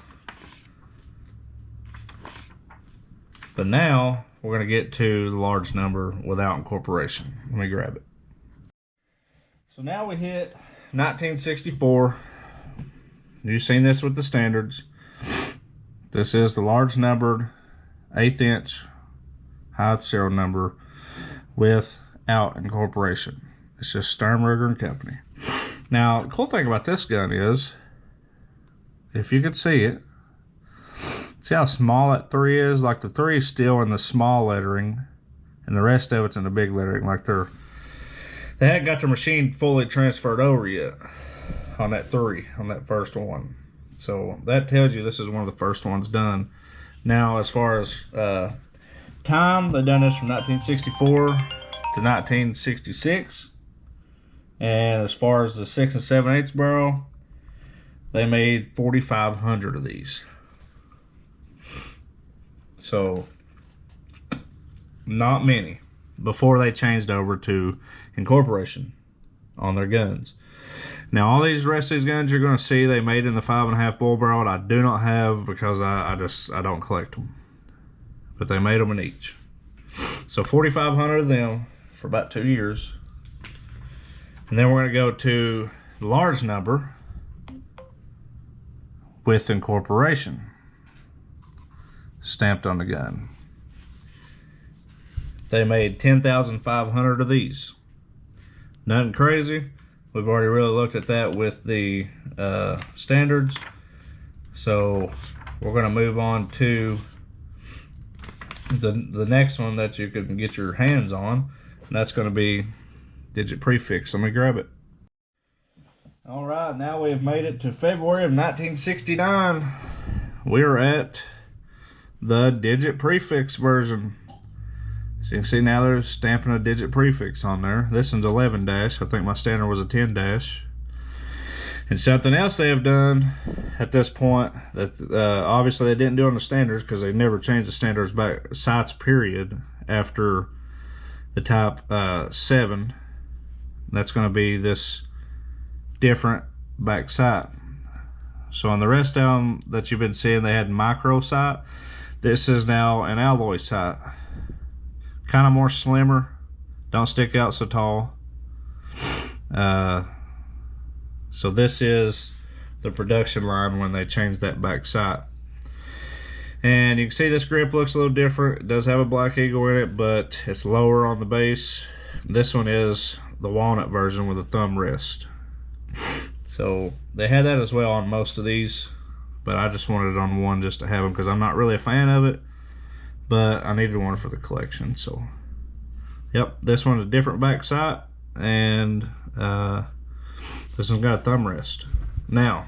But now we're going to get to the large number without incorporation. Let me grab it. So now we hit 1964. You've seen this with the standards. This is the large numbered 1/8 inch height serial number without incorporation. It's just Sternberger and Company. Now, the cool thing about this gun is, if you could see it, see how small that 3 is? Like the 3 is still in the small lettering, and the rest of it's in the big lettering. Like they hadn't got their machine fully transferred over yet on that 3, on that first one. So that tells you this is one of the first ones done. Now, as far as time, they've done this from 1964 to 1966. And as far as the 6 7/8 barrel, they made 4,500 of these. So, not many before they changed over to incorporation on their guns. Now, all these rest of these guns you're going to see they made in the 5.5 bull barrel. I do not have because I don't collect them, but they made them in each. So 4,500 of them for about 2 years, and then we're going to go to the large number with incorporation stamped on the gun. They made 10,500 of these. Nothing crazy. We've already really looked at that with the standards. So we're going to move on to the next one that you can get your hands on, and that's going to be Digit Prefix. Let me grab it. All right, now we have made it to February of 1969. We're at the Digit Prefix version. So you can see now they're stamping a Digit Prefix on there. This one's 11 dash. I think my standard was a 10 dash. And something else they have done at this point that obviously they didn't do on the standards because they never changed the standards back sights period after the Type 7. That's going to be this different back sight. So on the rest of them that you've been seeing, they had micro sight. This is now an alloy sight. Kind of more slimmer, don't stick out so tall. So this is the production line when they changed that back sight. And you can see this grip looks a little different. It does have a Black Eagle in it, but it's lower on the base. This one is the walnut version with a thumb rest. So they had that as well on most of these, but I just wanted it on one just to have them because I'm not really a fan of it. But I needed one for the collection, so yep, this one's a different back sight, and this one's got a thumb rest. Now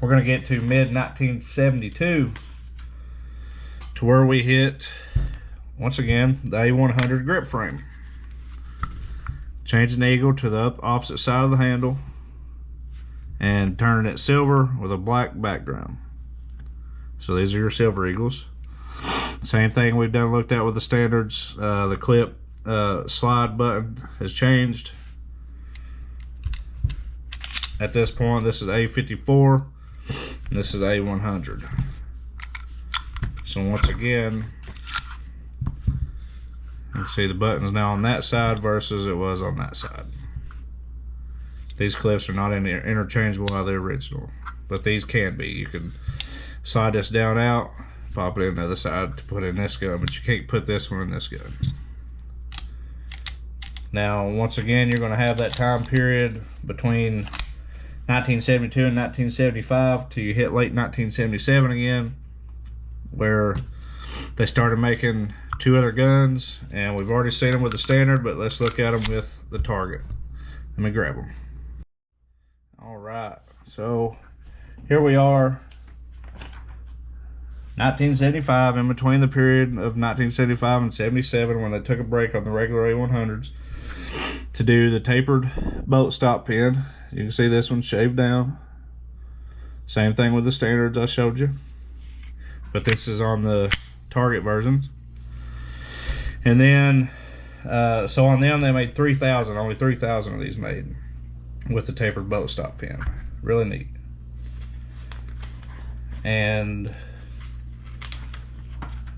we're gonna get to mid-1972 to where we hit once again the A100 grip frame, changing the eagle to the opposite side of the handle and turning it silver with a black background. So these are your silver eagles. Same thing we've done looked at with the standards. The clip slide button has changed. At this point, this is A54 and this is A100. So once again, you can see the buttons now on that side versus it was on that side. These clips are not interchangeable like the original, but these can be. You can slide this down out, pop it in the other side to put in this gun, but you can't put this one in this gun. Now, once again, you're going to have that time period between 1972 and 1975 till you hit late 1977 again, where they started making 2 other guns, and we've already seen them with the standard, but let's look at them with the target. Let me grab them. All right, so here we are, 1975, in between the period of 1975 and 77 when they took a break on the regular A100s to do the tapered bolt stop pin. You can see this one shaved down. Same thing with the standards I showed you, but this is on the target versions. And then so on them they made 3,000, only 3,000 of these made with the tapered bolt stop pin. Really neat.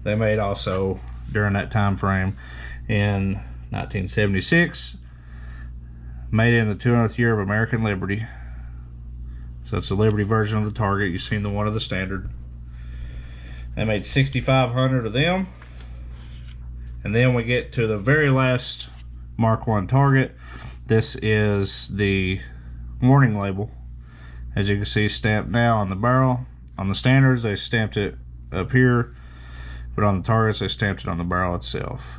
they made also during that time frame in 1976. Made in the 200th year of American Liberty. So it's the Liberty version of the target. You've seen the one of the standard. They made 6,500 of them. And then we get to the very last Mark I target. This is the warning label. As you can see, stamped now on the barrel. On the standards, they stamped it up here, but on the targets, they stamped it on the barrel itself.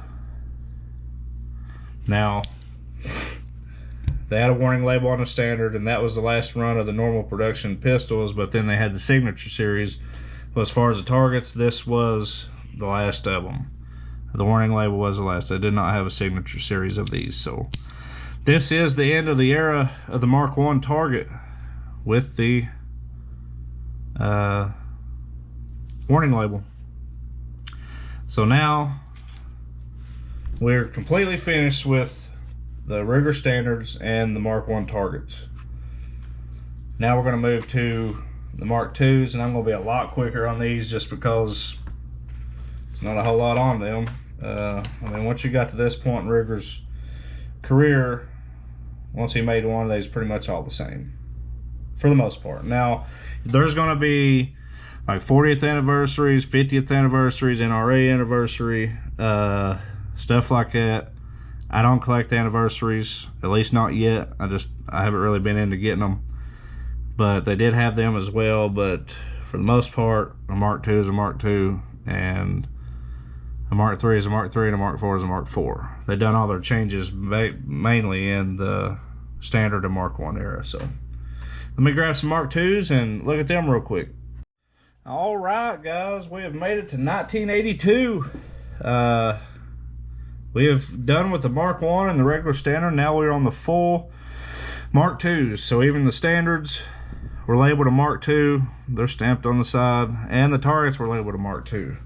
Now, they had a warning label on the standard, and that was the last run of the normal production pistols, but then they had the signature series. But as far as the targets, this was the last of them. The warning label was the last. They did not have a signature series of these. So this is the end of the era of the Mark I target with the warning label. So now we're completely finished with the Ruger standards and the Mark I targets. Now we're going to move to the Mark IIs, and I'm going to be a lot quicker on these just because there's not a whole lot on them. I mean, once you got to this point in Ruger's career, once he made one, they's pretty much all the same for the most part. Now, there's going to be like 40th anniversaries, 50th anniversaries, NRA anniversary, stuff like that. I don't collect anniversaries, at least not yet. I haven't really been into getting them. But they did have them as well, but for the most part, a Mark II is a Mark II, and a Mark III is a Mark III, and a Mark IV is a Mark IV. They've done all their changes mainly in the standard and Mark I era. So let me grab some Mark IIs and look at them real quick. All right, guys, we have made it to 1982. We have done with the Mark I and the regular standard. Now we're on the full Mark IIs. So even the standards were labeled a Mark II. They're stamped on the side, and the targets were labeled a Mark II.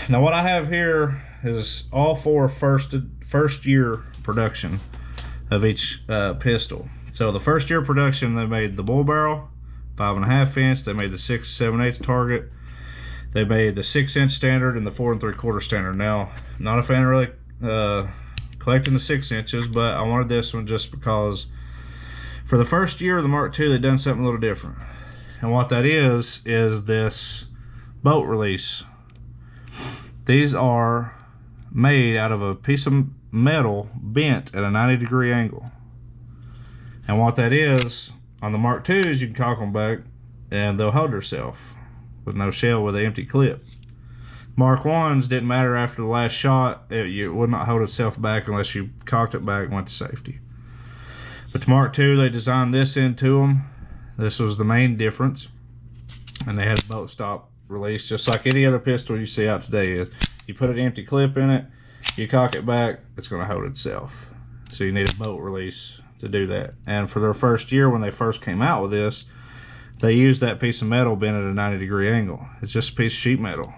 Now what I have here is all four first year production of each pistol. So the first year production, they made the bull barrel, 5.5 inch. They made the 6 7/8 target. They made the 6 inch standard and the 4 3/4 standard. Now, not a fan of really collecting the 6 inches, but I wanted this one just because for the first year of the Mark II, they've done something a little different. And what that is this bolt release. These are made out of a piece of metal bent at a 90-degree angle. And what that is, on the Mark IIs, you can cock them back and they'll hold themselves with no shell with an empty clip. Mark I's didn't matter after the last shot. It would not hold itself back unless you cocked it back and went to safety. But the Mark II, they designed this into them. This was the main difference. And they had a bolt stop release, just like any other pistol you see out today is. You put an empty clip in it, you cock it back, it's going to hold itself. So you need a bolt release to do that. And for their first year, when they first came out with this, they used that piece of metal bent at a 90-degree angle. It's just a piece of sheet metal,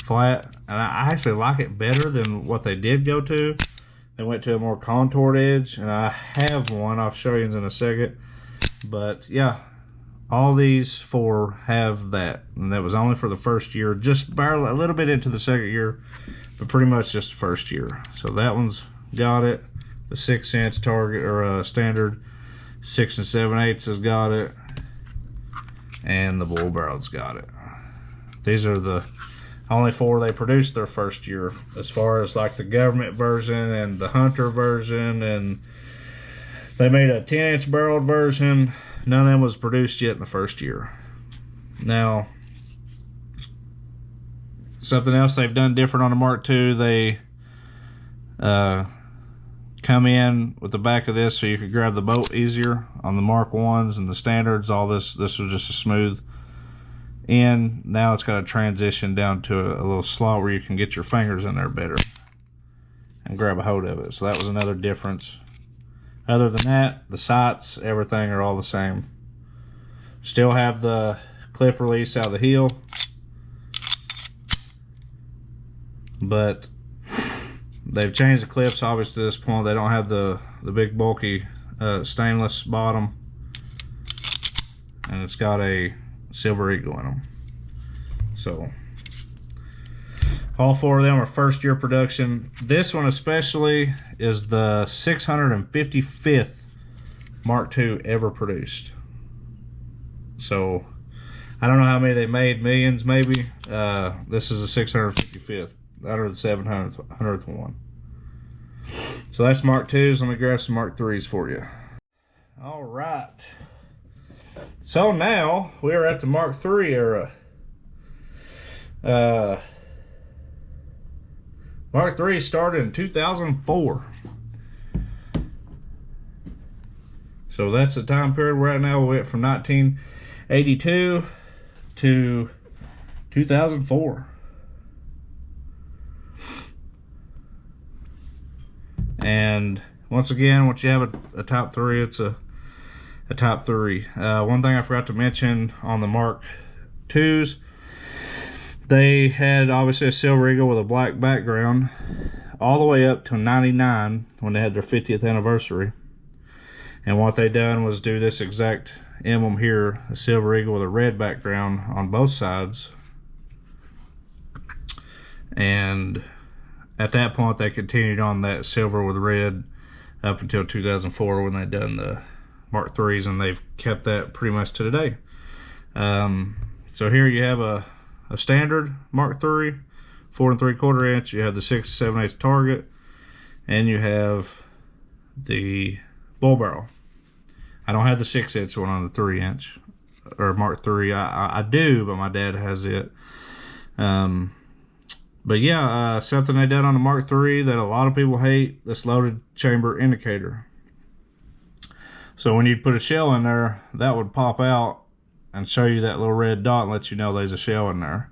flat. And I actually like it better than what they did go to. They went to a more contoured edge, and I have one. I'll show you in a second. But yeah, all these four have that, and that was only for the first year, just barely a little bit into the second year, but pretty much just the first year. So that one's got it. The 6 inch target or standard 6 7/8 has got it, and the bull barrel's got it. These are the only four they produced their first year, as far as like the government version and the hunter version, and they made a 10 inch barreled version. None of them was produced yet in the first year. Now, something else they've done different on the Mark II, they come in with the back of this so you could grab the bolt easier. On the Mark I's and the standards, all this was just a smooth end. Now it's got a transition down to a little slot where you can get your fingers in there better and grab a hold of it. So that was another difference. Other than that, the sights, everything are all the same. Still have the clip release out of the heel, but they've changed the clips obviously to this point. They don't have the big bulky stainless bottom, and it's got a Silver Eagle in them. So All four of them are first year production. This one especially is the 655th Mark II ever produced. So I don't know how many they made, millions maybe. This is the 655th out of the 700th one. So that's Mark IIs. Let me grab some Mark IIIs for you. All right. So now we are at the Mark III era. Mark III started in 2004. So that's the time period we're at now. We went from 1982 to 2004. And once again, once you have a top three, it's a top three. One thing I forgot to mention on the Mark IIs, they had obviously a silver eagle with a black background all the way up to 99 when they had their 50th anniversary. And what they done was do this exact emblem here, a silver eagle with a red background on both sides. And at that point, they continued on that silver with red up until 2004 when they done the Mark IIIs, and they've kept that pretty much to today. So here you have a standard Mark III, 4 3/4 inch. You have the 6 7/8 target, and you have the bull barrel. I don't have the 6-inch one on the 3-inch or Mark III. I do, but my dad has it. But yeah, something they did on the Mark III that a lot of people hate, this loaded chamber indicator. So when you put a shell in there, that would pop out and show you that little red dot and let you know there's a shell in there.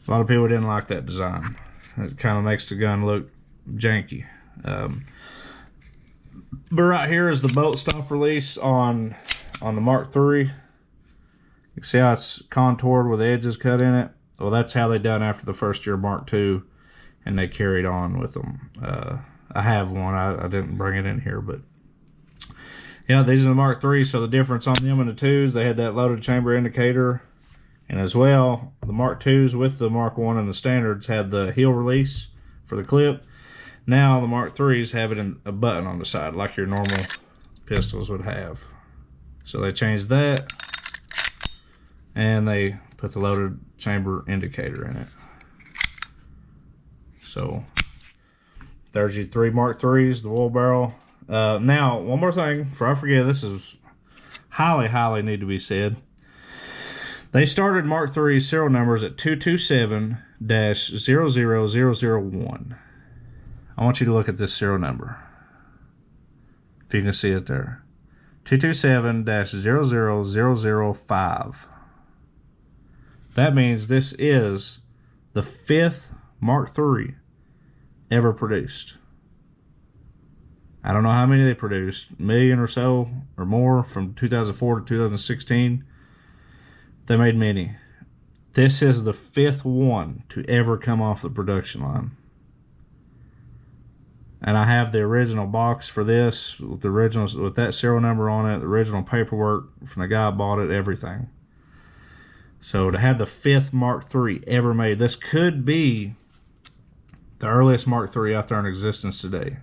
A lot of people didn't like that design. It kind of makes the gun look janky. But right here is the bolt stop release on the Mark III. You can see how it's contoured with edges cut in it. Well, that's how they done after the first year Mark II, and they carried on with them. I have one. I didn't bring it in here, but yeah, these are the Mark III. So the difference on them and the IIs, they had that loaded chamber indicator, and as well, the Mark IIs with the Mark I and the standards had the heel release for the clip. Now the Mark IIIs have it in a button on the side, like your normal pistols would have. So they changed that, and they put the loaded chamber indicator in it. So there's your 3 Mark IIIs, the wool barrel. Now, one more thing, before I forget, this is highly need to be said. They started Mark III serial numbers at 227-00001. I want you to look at this serial number, if you can see it there. 227-00005. That means this is the 5th Mark III ever produced. I don't know how many they produced, a million or so or more from 2004 to 2016. They made many. This is the 5th one to ever come off the production line. And I have the original box for this with the original, with that serial number on it, the original paperwork from the guy who bought it, everything. So to have the 5th Mark III ever made, this could be the earliest Mark III out there in existence today.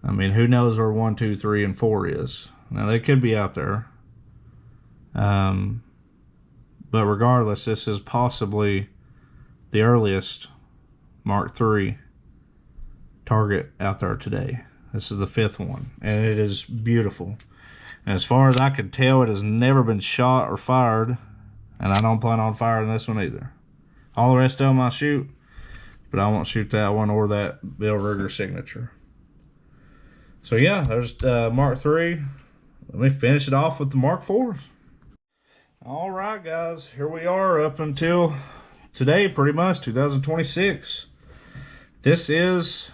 I mean, who knows where 1, 2, 3, and 4 is? Now they could be out there, but regardless, this is possibly the earliest Mark III target out there today. This is the 5th one, and it is beautiful. And as far as I can tell, it has never been shot or fired, and I don't plan on firing this one either. All the rest of them I shoot, but I won't shoot that one or that Bill Ruger signature. So yeah, there's Mark III. Let me finish it off with the Mark IVs. All right, guys, here we are up until today, pretty much 2026. This is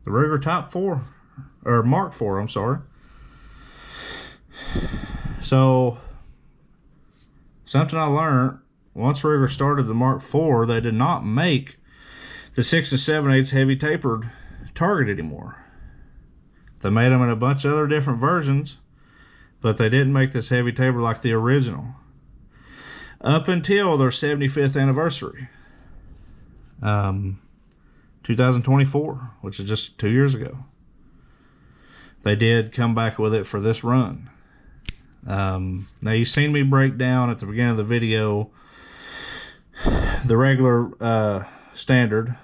the Ruger Top 4, or Mark IV, I'm sorry. So, something I learned, once Ruger started the Mark IV, they did not make the 6 7/8 heavy tapered target anymore. They made them in a bunch of other different versions, but they didn't make this heavy taper like the original. Up until their 75th anniversary. 2024, which is just 2 years ago. They did come back with it for this run. Now you've seen me break down at the beginning of the video the regular standard,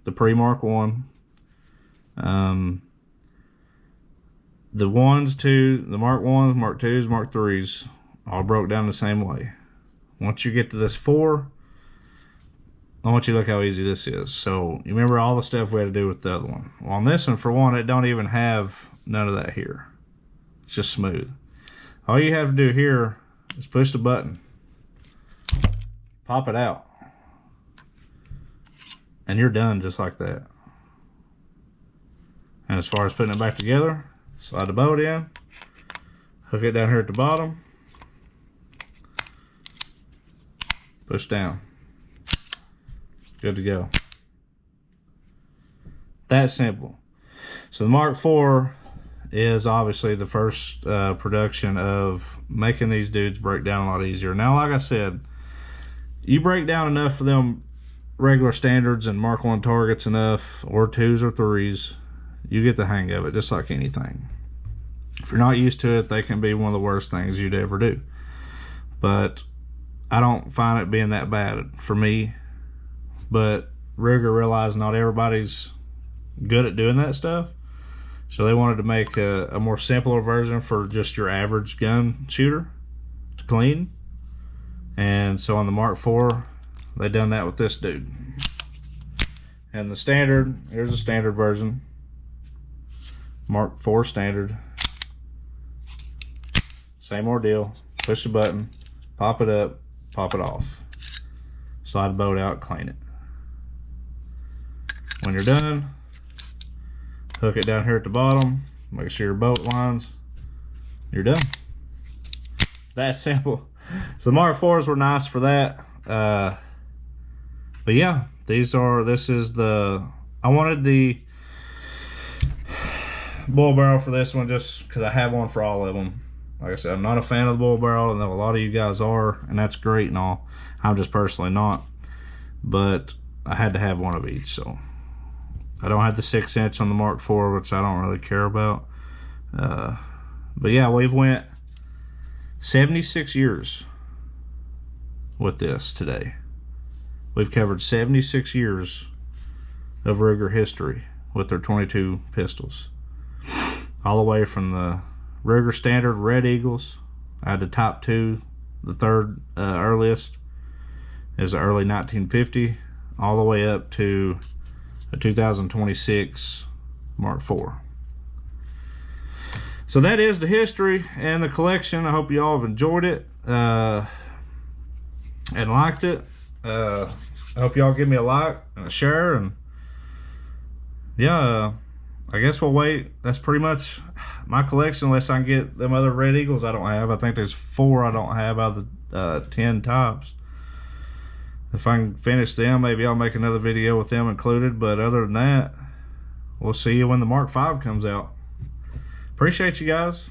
the pre-Mark 1, the ones, two, the Mark 1s, Mark 2s, Mark 3s, all broke down the same way. Once you get to this 4, I want you to look how easy this is. So you remember all the stuff we had to do with the other one. Well, on this one, for one, it don't even have none of that here. It's just smooth. All you have to do here is push the button, pop it out, and you're done just like that. And as far as putting it back together, slide the bolt in, hook it down here at the bottom, push down. Good to go. That simple. So the Mark IV is obviously the first production of making these dudes break down a lot easier. Now, like I said, you break down enough for them regular standards and Mark I targets enough, or 2s or 3s, you get the hang of it, just like anything. If you're not used to it, they can be one of the worst things you'd ever do. But I don't find it being that bad for me. But Ruger realized not everybody's good at doing that stuff, so they wanted to make a more simpler version for just your average gun shooter to clean. And so on the Mark IV, they done that with this dude. And the standard, here's the standard version, Mark IV standard. Same ordeal. Push the button, pop it up, pop it off, slide the bolt out, clean it. When you're done, hook it down here at the bottom, make sure your bolt lines, you're done. That's simple. So the Mark IVs were nice for that. But yeah, this is the, I wanted the bull barrel for this one just because I have one for all of them. Like I said, I'm not a fan of the bull barrel. I know a lot of you guys are, and that's great and all. I'm just personally not. But I had to have one of each, so. I don't have the 6-inch on the Mark IV, which I don't really care about. But yeah, we've went 76 years with this today. We've covered 76 years of Ruger history with their 22 pistols. All the way from the Ruger Standard Red Eagles. I had the top 2, the third earliest is the early 1950, all the way up to a 2026 Mark IV. So that is the history and the collection. I hope you all have enjoyed it and liked it. I hope y'all give me a like and a share, and yeah, I guess we'll wait. That's pretty much my collection, unless I can get them other Red Eagles I don't have. I think there's 4 I don't have out of the 10 tops. If I can finish them, maybe I'll make another video with them included. But other than that, we'll see you when the Mark V comes out. Appreciate you guys.